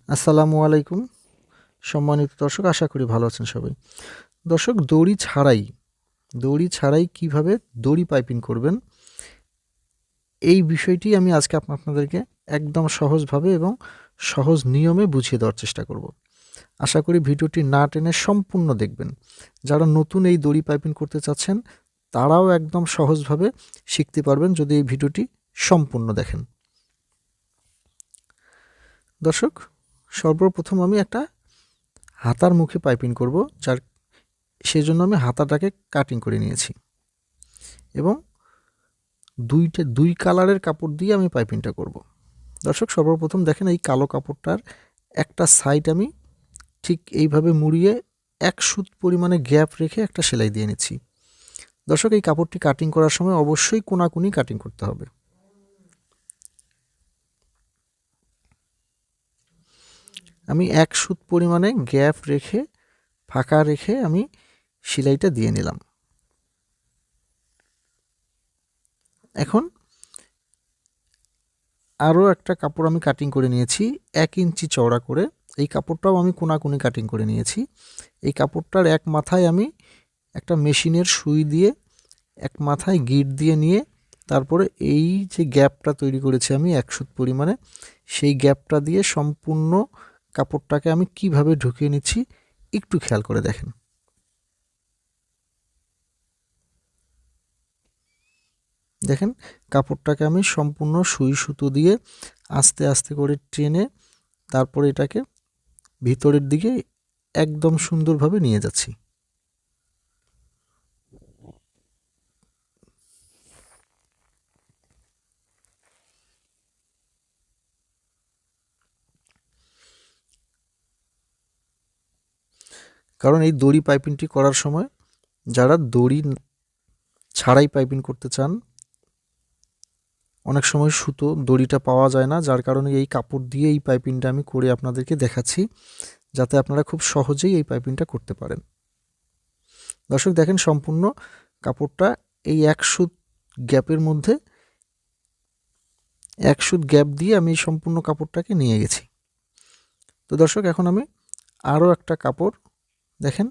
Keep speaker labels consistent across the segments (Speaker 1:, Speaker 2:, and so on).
Speaker 1: আসসালামু আলাইকুম সম্মানিত দর্শক, আশা করি ভালো আছেন সবাই। দর্শক, দড়ি ছাড়াই কিভাবে দড়ি পাইপিং করবেন, এই বিষয়টি আমি আজকে আপনাদেরকে একদম সহজভাবে এবং সহজ নিয়মে বুঝিয়ে দেওয়ার চেষ্টা করব। আশা করি ভিডিওটি না টেনে সম্পূর্ণ দেখবেন। যারা নতুন এই দড়ি পাইপিং করতে চাচ্ছেন তারাও একদম সহজভাবে শিখতে পারবেন যদি এই ভিডিওটি সম্পূর্ণ দেখেন। দর্শক, সর্বপ্রথম আমি একটা হাতার মুখে পাইপিং করব, সেজন্য আমি হাতাটাকে কাটিং করে নিয়েছি এবং দুই কালারের কাপড় দিয়ে আমি পাইপিংটা করব। দর্শক, সর্বপ্রথম দেখেন এই কালো কাপড়টার একটা সাইড আমি ঠিক এইভাবে মুড়িয়ে 1 সুত পরিমাণে গ্যাপ রেখে একটা সেলাই দিয়ে নিচ্ছি। দর্শক, এই কাপড়টি কাটিং করার সময় অবশ্যই কোনাকুনি কাটিং করতে হবে। আমি 1 সুত পরিমাণে গ্যাপ রেখে ফাঁকা রেখে আমি সেলাইটা দিয়ে নিলাম। এখন আরও একটা কাপড় আমি কাটিং করে নিয়েছি 1 ইঞ্চি চওড়া করে। এই কাপড়টাও আমি কোনাকুনি কাটিং করে নিয়েছি। এই কাপড়টার এক মাথায় আমি একটা মেশিনের সুই দিয়ে এক মাথায় গিট দিয়ে নিয়ে তারপরে এই যে গ্যাপটা তৈরি করেছি আমি 1 সুত পরিমাণে, সেই গ্যাপটা দিয়ে সম্পূর্ণ কাপড়টাকে আমি কিভাবে ঢুকিয়ে নিচ্ছি একটু খেয়াল করে দেখেন। দেখেন, কাপড়টাকে আমি সম্পূর্ণ সুই সুতো দিয়ে আস্তে আস্তে করে টেনে তারপরে এটাকে ভিতরের দিকে একদম সুন্দরভাবে নিয়ে যাচ্ছি। কারণ এই দড়ি পাইপিংটি করার সময় যারা দড়ি ছাড়াই পাইপিং করতে চান, অনেক সময় দড়িটা পাওয়া যায় না, যার কারণে এই কাপড় দিয়ে এই পাইপিংটা আমি করে আপনাদেরকে দেখাচ্ছি যাতে আপনারা খুব সহজেই এই পাইপিংটা করতে পারেন। দর্শক, দেখেন সম্পূর্ণ কাপড়টা এই 1 সুত গ্যাপের মধ্যে 1 সুত গ্যাপ দিয়ে আমি সম্পূর্ণ কাপড়টাকে নিয়ে গেছি। তো দর্শক, এখন আমি আরও একটা কাপড় দেখেন,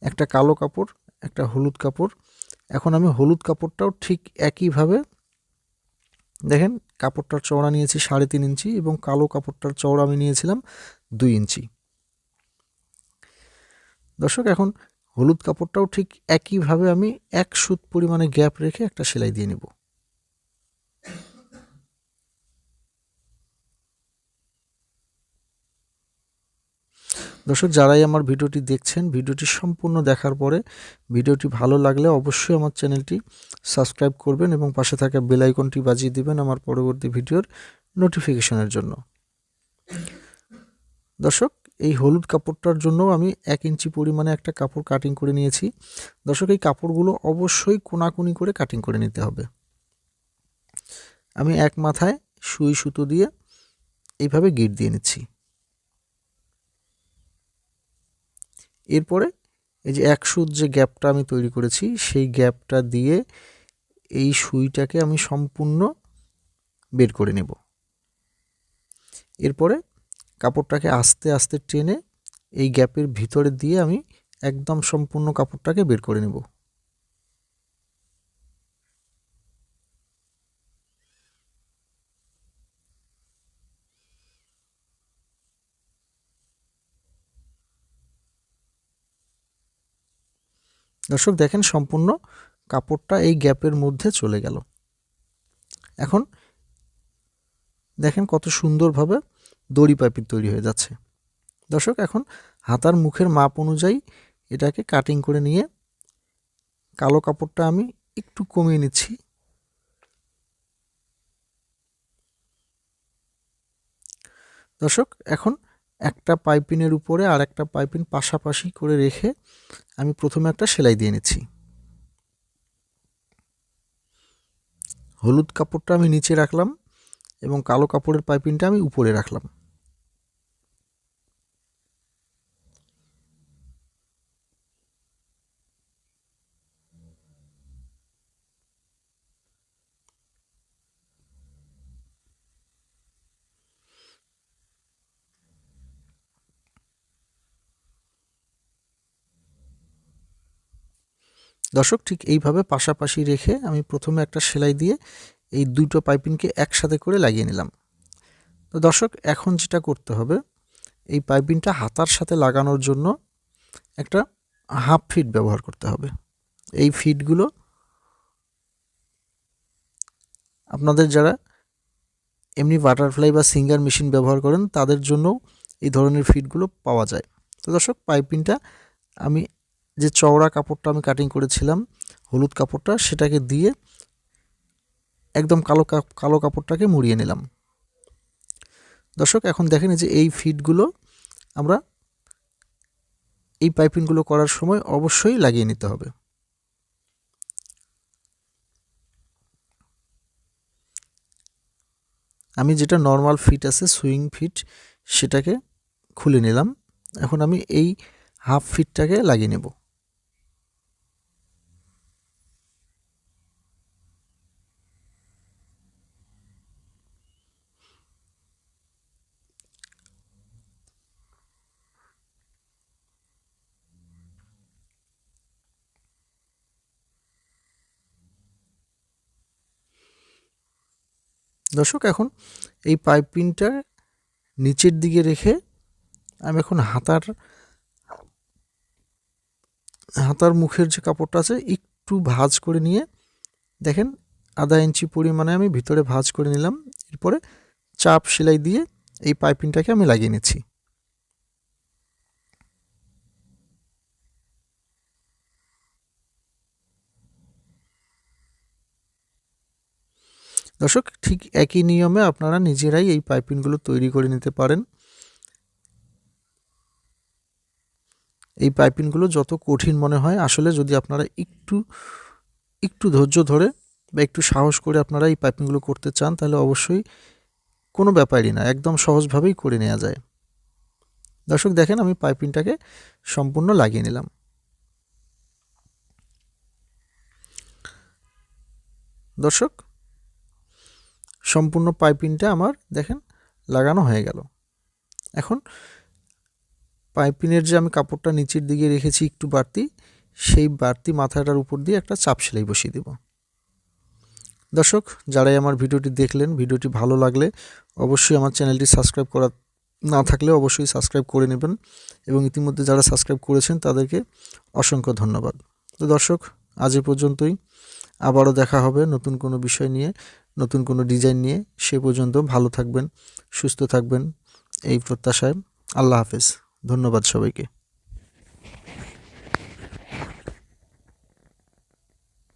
Speaker 1: একটা কালো কাপড়, একটা হলুদ কাপড়। এখন আমি হলুদ কাপড়টাও ঠিক একইভাবে দেখেন, কাপড়টার চওড়া নিয়েছি 3.5 ইঞ্চি এবং কালো কাপড়টার চওড়া আমি নিয়েছিলাম 2 ইঞ্চি। দর্শক, এখন হলুদ কাপড়টাও ঠিক একইভাবে আমি 1 সুত পরিমাণে গ্যাপ রেখে একটা সেলাই দিয়ে নেব। দর্শক, যারাই আমার ভিডিওটি দেখছেন, ভিডিওটি সম্পূর্ণ দেখার পরে ভিডিওটি ভালো লাগলে অবশ্যই আমার চ্যানেলটি সাবস্ক্রাইব করবেন এবং পাশে থাকা বেল আইকনটি বাজিয়ে দিবেন আমার পরবর্তী ভিডিওর নোটিফিকেশনের জন্য। দর্শক, এই হলুদ কাপড়টার জন্য আমি 1 ইঞ্চি পরিমাণে একটা কাপড় কাটিং করে নিয়েছি। দর্শক, এই কাপড়গুলো অবশ্যই কোনাকুনি করে কাটিং করে নিতে হবে। আমি এক মাথায় সুই সুতো দিয়ে এইভাবে গিট দিয়ে নিচ্ছি। এরপরে এই যে 1 সুত যে গ্যাপটা আমি তৈরি করেছি সেই গ্যাপটা দিয়ে এই সুইটাকে আমি সম্পূর্ণ বের করে নেব। এরপরে কাপড়টাকে আস্তে আস্তে টেনে এই গ্যাপের ভিতরে দিয়ে আমি একদম সম্পূর্ণ কাপড়টাকে বের করে নেব। দর্শক, দেখেন সম্পূর্ণ কাপড়টা এই গ্যাপের মধ্যে চলে গেল। এখন দেখেন কত সুন্দরভাবে দড়ি পাইপিং তৈরি হয়ে যাচ্ছে। দর্শক, এখন হাতার মুখের মাপ অনুযায়ী এটাকে কাটিং করে নিয়ে কালো কাপড়টা আমি একটু কমিয়ে নিচ্ছি। দর্শক, এখন একটা পাইপিনের উপরে আর একটা পাইপিন পাশাপাশি করে রেখে আমি প্রথমে একটা সেলাই দিয়ে নিচ্ছি। হলুদ কাপড়টা আমি নিচে রাখলাম এবং কালো কাপড়ের পাইপিনটা আমি উপরে রাখলাম। দর্শক ঠিক এইভাবে পাশাপাশি রেখে আমি প্রথমে একটা সেলাই দিয়ে এই দুটো পাইপিংকে একসাথে করে লাগিয়ে নিলাম। তো দর্শক এখন যেটা করতে হবে, এই পাইপিংটা হাতার সাথে লাগানোর জন্য একটা হাফ ফিট ব্যবহার করতে হবে। এই ফিটগুলো আপনাদের যারা এমনি বাটারফ্লাই বা সিঙ্গার মেশিন ব্যবহার করেন তাদের জন্য এই ধরনের ফিটগুলো পাওয়া যায়। তো দর্শক পাইপিংটা আমি যে চওড়া কাপড়টা আমি কাটিং করেছিলাম হলুদ কাপড়টা, সেটাকে দিয়ে একদম কালো কাপড়টাকে মুড়িয়ে নিলাম। দর্শক এখন দেখেন যে এই ফিটগুলো আমরা এই পাইপিংগুলো করার সময় অবশ্যই লাগিয়ে নিতে হবে। আমি যেটা নর্মাল ফিট আছে সুইং ফিট সেটাকে খুলে নিলাম। এখন আমি এই হাফ ফিটটাকে লাগিয়ে নেব। দর্শক এখন এই পাইপিংটা নিচের দিকে রেখে আমি এখন হাতার মুখের যে কাপড়টা আছে একটু ভাঁজ করে নিয়ে দেখেন আধা ইঞ্চি পরিমাণে আমি ভিতরে ভাঁজ করে নিলাম। এরপরে চাপ সেলাই দিয়ে এই পাইপিংটাকে আমি লাগিয়ে নিচ্ছি। দর্শক ঠিক একই নিয়মে আপনারা নিজেরাই এই পাইপিংগুলো তৈরি করে নিতে পারেন। এই পাইপিংগুলো যত কঠিন মনে হয়, আসলে যদি আপনারা একটু ধৈর্য ধরে বা একটু সাহস করে আপনারা এই পাইপিংগুলো করতে চান তাহলে অবশ্যই কোনো ব্যাপারই না, একদম সহজভাবেই করে নেওয়া যায়। দর্শক দেখেন আমি পাইপিংটাকে সম্পূর্ণ লাগিয়ে নিলাম। দর্শক সম্পূর্ণ পাইপিংটা আমার দেখেন লাগানো হয়ে গেল। এখন পাইপিংয়ের যে আমি কাপড়টা নিচের দিকে রেখেছি একটু বাড়তি, সেই বাড়তি মাথাটার উপর দিয়ে একটা চাপ সেলাই বসিয়ে দেব। দর্শক যারাই আমার ভিডিওটি দেখলেন, ভিডিওটি ভালো লাগলে অবশ্যই আমার চ্যানেলটি সাবস্ক্রাইব করা না থাকলে অবশ্যই সাবস্ক্রাইব করে নেবেন, এবং ইতিমধ্যে যারা সাবস্ক্রাইব করেছেন তাদেরকে অসংখ্য ধন্যবাদ। তো দর্শক আজ এ পর্যন্তই, আবারও দেখা হবে নতুন কোনো বিষয় নিয়ে, নতুন কোনো ডিজাইন নিয়ে। সে পর্যন্ত ভালো থাকবেন, সুস্থ থাকবেন এই প্রত্যাশায়। আল্লাহ হাফেজ। ধন্যবাদ সবাইকে।